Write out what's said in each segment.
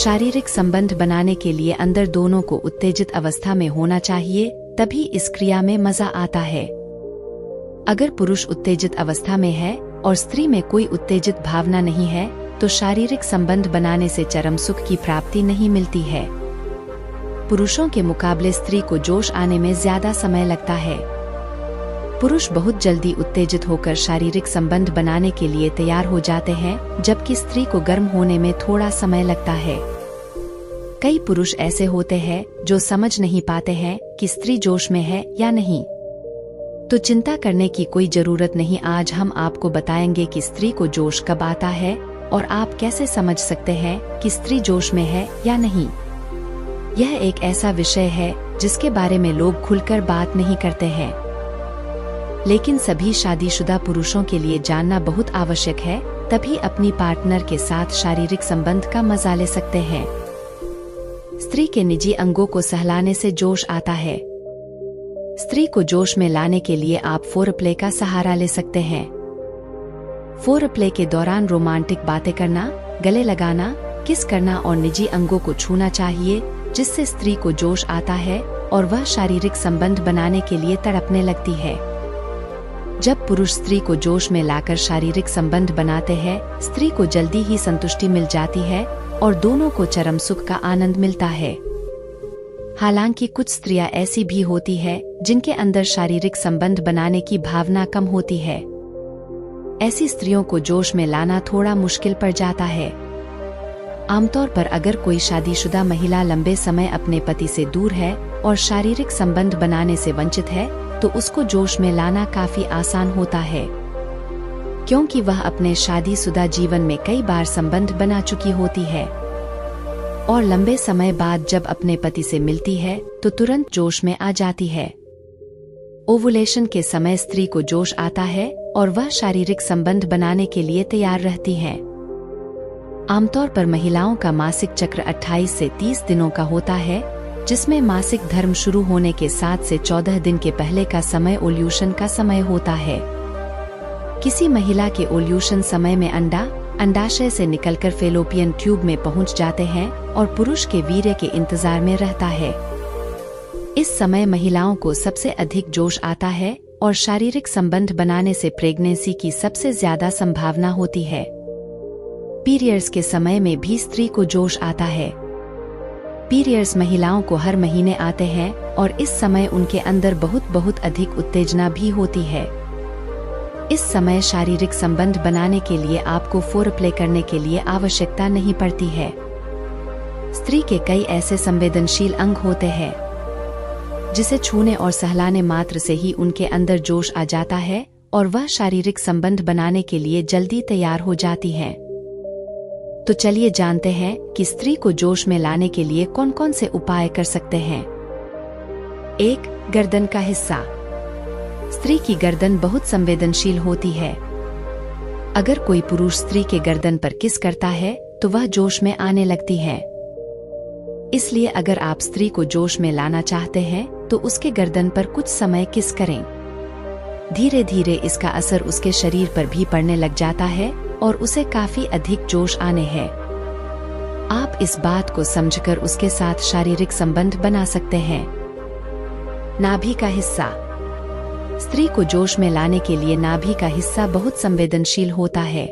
शारीरिक संबंध बनाने के लिए अंदर दोनों को उत्तेजित अवस्था में होना चाहिए, तभी इस क्रिया में मजा आता है। अगर पुरुष उत्तेजित अवस्था में है और स्त्री में कोई उत्तेजित भावना नहीं है, तो शारीरिक संबंध बनाने से चरम सुख की प्राप्ति नहीं मिलती है। पुरुषों के मुकाबले स्त्री को जोश आने में ज्यादा समय लगता है। पुरुष बहुत जल्दी उत्तेजित होकर शारीरिक संबंध बनाने के लिए तैयार हो जाते हैं, जबकि स्त्री को गर्म होने में थोड़ा समय लगता है। कई पुरुष ऐसे होते हैं जो समझ नहीं पाते हैं कि स्त्री जोश में है या नहीं। तो चिंता करने की कोई जरूरत नहीं। आज हम आपको बताएंगे कि स्त्री को जोश कब आता है और आप कैसे समझ सकते हैं कि स्त्री जोश में है या नहीं। यह एक ऐसा विषय है जिसके बारे में लोग खुलकर बात नहीं करते हैं, लेकिन सभी शादीशुदा पुरुषों के लिए जानना बहुत आवश्यक है, तभी अपनी पार्टनर के साथ शारीरिक संबंध का मजा ले सकते हैं। स्त्री के निजी अंगों को सहलाने से जोश आता है। स्त्री को जोश में लाने के लिए आप फोरप्ले का सहारा ले सकते हैं। फोरप्ले के दौरान रोमांटिक बातें करना, गले लगाना, किस करना और निजी अंगों को छूना चाहिए, जिससे स्त्री को जोश आता है और वह शारीरिक संबंध बनाने के लिए तड़पने लगती है। जब पुरुष स्त्री को जोश में लाकर शारीरिक संबंध बनाते हैं, स्त्री को जल्दी ही संतुष्टि मिल जाती है और दोनों को चरम सुख का आनंद मिलता है। हालांकि कुछ स्त्रियां ऐसी भी होती है जिनके अंदर शारीरिक संबंध बनाने की भावना कम होती है। ऐसी स्त्रियों को जोश में लाना थोड़ा मुश्किल पड़ जाता है। आमतौर पर अगर कोई शादीशुदा महिला लंबे समय अपने पति से दूर है और शारीरिक संबंध बनाने से वंचित है, तो उसको जोश में लाना काफी आसान होता है, क्योंकि वह अपने शादीशुदा जीवन में कई बार संबंध बना चुकी होती है और लंबे समय बाद जब अपने पति से मिलती है तो तुरंत जोश में आ जाती है। ओवुलेशन के समय स्त्री को जोश आता है और वह शारीरिक संबंध बनाने के लिए तैयार रहती है। आमतौर पर महिलाओं का मासिक चक्र 28 से 30 दिनों का होता है, जिसमें मासिक धर्म शुरू होने के 7 से 14 दिन के पहले का समय ओल्यूशन का समय होता है। किसी महिला के ओल्यूशन समय में अंडाशय से निकलकर फेलोपियन ट्यूब में पहुंच जाते हैं और पुरुष के वीर्य के इंतजार में रहता है। इस समय महिलाओं को सबसे अधिक जोश आता है और शारीरिक संबंध बनाने से प्रेगनेंसी की सबसे ज्यादा संभावना होती है। पीरियड्स के समय में भी स्त्री को जोश आता है। पीरियड्स महिलाओं को हर महीने आते हैं और इस समय उनके अंदर बहुत अधिक उत्तेजना भी होती है। इस समय शारीरिक संबंध बनाने के लिए आपको फोरप्ले करने के लिए आवश्यकता नहीं पड़ती है। स्त्री के कई ऐसे संवेदनशील अंग होते हैं जिसे छूने और सहलाने मात्र से ही उनके अंदर जोश आ जाता है और वह शारीरिक संबंध बनाने के लिए जल्दी तैयार हो जाती है। तो चलिए जानते हैं कि स्त्री को जोश में लाने के लिए कौन कौन से उपाय कर सकते हैं। 1. गर्दन का हिस्सा। स्त्री की गर्दन बहुत संवेदनशील होती है। अगर कोई पुरुष स्त्री के गर्दन पर किस करता है तो वह जोश में आने लगती है। इसलिए अगर आप स्त्री को जोश में लाना चाहते हैं तो उसके गर्दन पर कुछ समय किस करें। धीरे धीरे इसका असर उसके शरीर पर भी पड़ने लग जाता है और उसे काफी अधिक जोश आने है। आप इस बात को समझकर उसके साथ शारीरिक संबंध बना सकते हैं। नाभि का हिस्सा। स्त्री को जोश में लाने के लिए नाभि का हिस्सा बहुत संवेदनशील होता है।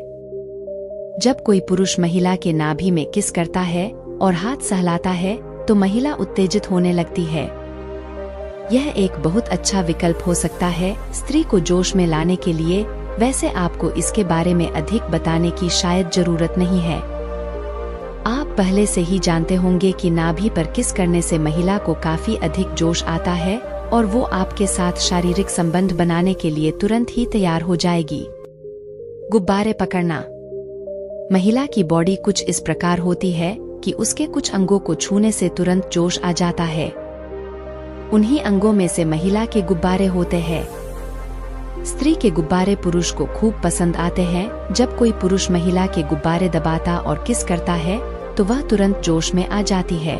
जब कोई पुरुष महिला के नाभि में किस करता है और हाथ सहलाता है तो महिला उत्तेजित होने लगती है। यह एक बहुत अच्छा विकल्प हो सकता है स्त्री को जोश में लाने के लिए। वैसे आपको इसके बारे में अधिक बताने की शायद जरूरत नहीं है। आप पहले से ही जानते होंगे कि नाभि पर किस करने से महिला को काफी अधिक जोश आता है और वो आपके साथ शारीरिक संबंध बनाने के लिए तुरंत ही तैयार हो जाएगी। गुब्बारे पकड़ना। महिला की बॉडी कुछ इस प्रकार होती है कि उसके कुछ अंगों को छूने से तुरंत जोश आ जाता है। उन्हीं अंगों में से महिला के गुब्बारे होते हैं। स्त्री के गुब्बारे पुरुष को खूब पसंद आते हैं। जब कोई पुरुष महिला के गुब्बारे दबाता और किस करता है तो वह तुरंत जोश में आ जाती है।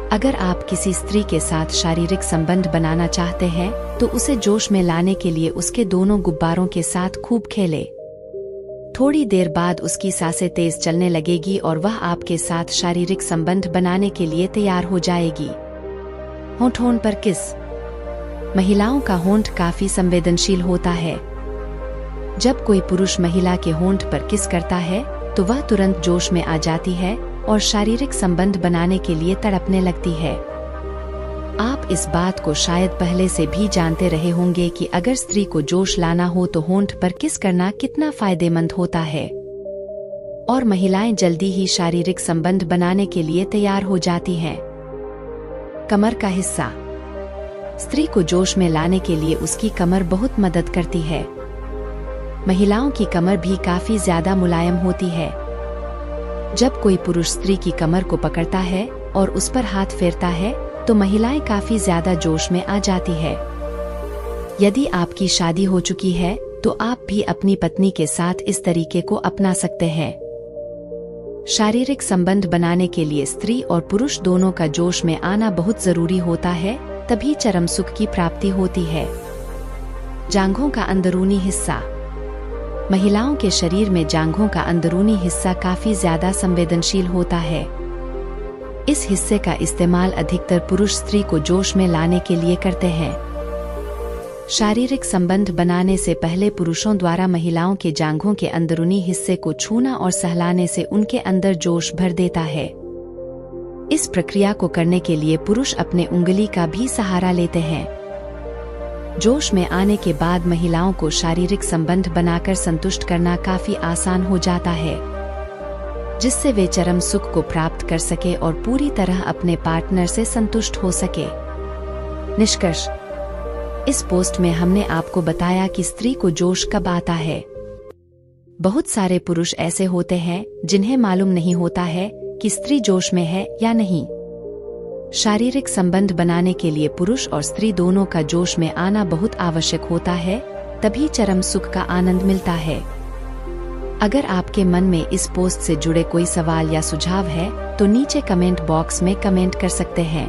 अगर आप किसी स्त्री के साथ शारीरिक संबंध बनाना चाहते हैं तो उसे जोश में लाने के लिए उसके दोनों गुब्बारों के साथ खूब खेलें। थोड़ी देर बाद उसकी सांसें तेज चलने लगेगी और वह आपके साथ शारीरिक संबंध बनाने के लिए तैयार हो जाएगी। होंठ पर किस। महिलाओं का होंठ काफी संवेदनशील होता है। जब कोई पुरुष महिला के होंठ पर किस करता है तो वह तुरंत जोश में आ जाती है और शारीरिक संबंध बनाने के लिए तड़पने लगती है। आप इस बात को शायद पहले से भी जानते रहे होंगे कि अगर स्त्री को जोश लाना हो तो होंठ पर किस करना कितना फायदेमंद होता है, और महिलाएं जल्दी ही शारीरिक संबंध बनाने के लिए तैयार हो जाती हैं। कमर का हिस्सा। स्त्री को जोश में लाने के लिए उसकी कमर बहुत मदद करती है। महिलाओं की कमर भी काफी ज्यादा मुलायम होती है। जब कोई पुरुष स्त्री की कमर को पकड़ता है और उस पर हाथ फेरता है तो महिलाएं काफी ज्यादा जोश में आ जाती है। यदि आपकी शादी हो चुकी है तो आप भी अपनी पत्नी के साथ इस तरीके को अपना सकते हैं। शारीरिक संबंध बनाने के लिए स्त्री और पुरुष दोनों का जोश में आना बहुत जरूरी होता है, तभी चरम सुख की प्राप्ति होती है। जांघों का अंदरूनी हिस्सा। महिलाओं के शरीर में जांघों का अंदरूनी हिस्सा काफी ज्यादा संवेदनशील होता है। इस हिस्से का इस्तेमाल अधिकतर पुरुष स्त्री को जोश में लाने के लिए करते हैं। शारीरिक संबंध बनाने से पहले पुरुषों द्वारा महिलाओं के जांघों के अंदरूनी हिस्से को छूना और सहलाने से उनके अंदर जोश भर देता है। इस प्रक्रिया को करने के लिए पुरुष अपने उंगली का भी सहारा लेते हैं। जोश में आने के बाद महिलाओं को शारीरिक संबंध बनाकर संतुष्ट करना काफी आसान हो जाता है, जिससे वे चरम सुख को प्राप्त कर सके और पूरी तरह अपने पार्टनर से संतुष्ट हो सके। निष्कर्ष। इस पोस्ट में हमने आपको बताया कि स्त्री को जोश कब आता है। बहुत सारे पुरुष ऐसे होते हैं जिन्हें मालूम नहीं होता है कि स्त्री जोश में है या नहीं। शारीरिक संबंध बनाने के लिए पुरुष और स्त्री दोनों का जोश में आना बहुत आवश्यक होता है, तभी चरम सुख का आनंद मिलता है। अगर आपके मन में इस पोस्ट से जुड़े कोई सवाल या सुझाव है तो नीचे कमेंट बॉक्स में कमेंट कर सकते हैं।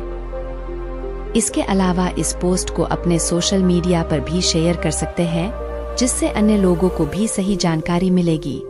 इसके अलावा इस पोस्ट को अपने सोशल मीडिया पर भी शेयर कर सकते हैं, जिससे अन्य लोगों को भी सही जानकारी मिलेगी।